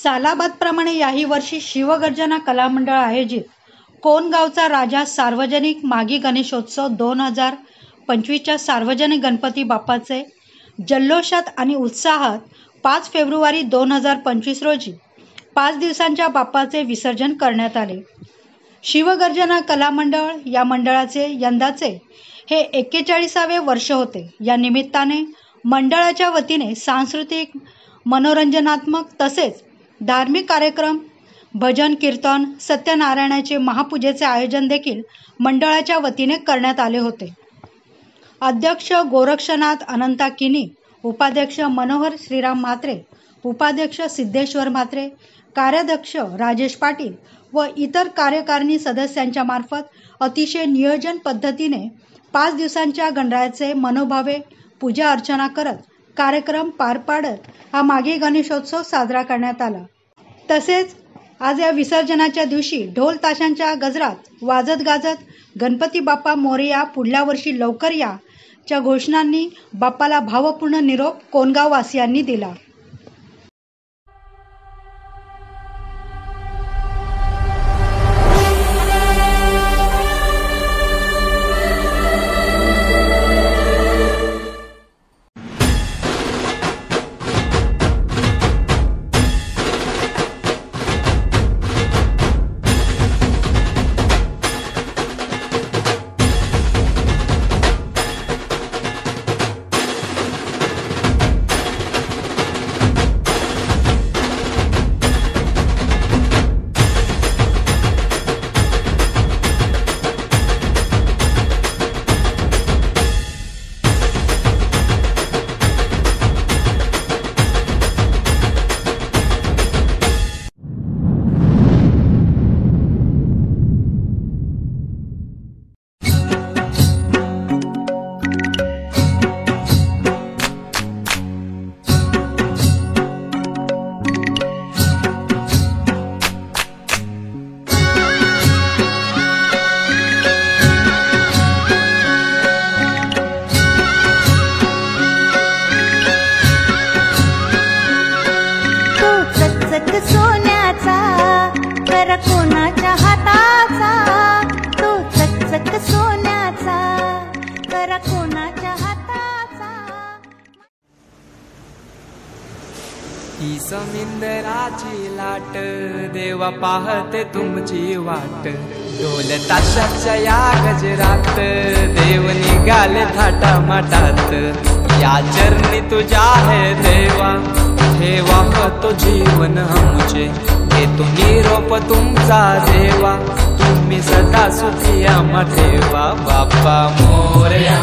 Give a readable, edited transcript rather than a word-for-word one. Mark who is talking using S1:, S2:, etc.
S1: सालाबादप्रमाणे याही वर्षी शिवगर्जना कलामंडळ आयोजित कोनगावचा राजा सार्वजनिक मागी गणेशोत्सव 2025च्या सार्वजनिक गणपती बाप्पाचे जल्लोषात आणि उत्साहात 5 फेब्रुवारी 2025 रोजी 5 दिवसांच्या बाप्पाचे विसर्जन करण्यात आले। शिवगर्जना कलामंडळ या मंडळाचे यंदाचे हे 41वे वर्ष होते। या निमित्ताने मंडळाच्या वतीने सांस्कृतिक, मनोरंजनात्मक तसेच धार्मिक कार्यक्रम, भजन कीर्तन, सत्यनारायणाचे महापूजेचे आयोजन देखील मंडळाच्या वतीने करण्यात आले होते। अध्यक्ष गोरक्षनाथ अनंता किनी, उपाध्यक्ष मनोहर श्रीराम म्हात्रे, उपाध्यक्ष सिद्धेश्वर म्हात्रे, कार्याध्यक्ष राजेश पाटील व इतर कार्यकारिणी सदस्यांच्या मार्फत अतिशय नियोजन पद्धतीने 5 दिवसांच्या गणरायाचे मनोभावे पूजा अर्चना करत कार्यक्रम पार पाडत हा मागी गणेशोत्सव साजरा करण्यात आला। तसेच आज या विसर्जनाच्या दिवशी ढोल ताशांच्या गजरात वाजत गाजत गणपती बाप्पा मोरया, पुढल्या वर्षी लवकर या च्या घोषणांनी बाप्पाला भावपूर्ण निरोप कोनगाव वासियांनी दिला।
S2: सोन्याचा कर कोणाच्या हाताचा, तो चकचक सोन्याचा कर कोणाच्या हाताचा।
S3: ही समिंदराची लाट देवा पाहते तुमची वाट, ढोल ताशाच्या या गजरात देव निघाले थाटा माटात। या चरणी तुझ्या है देवा ठेवा तो जीवन आमचे, घेतो निरोप तुमचा देवा, तुम्ही सदा सुखी आम्हा ठेवा। बाप्पा मोरया।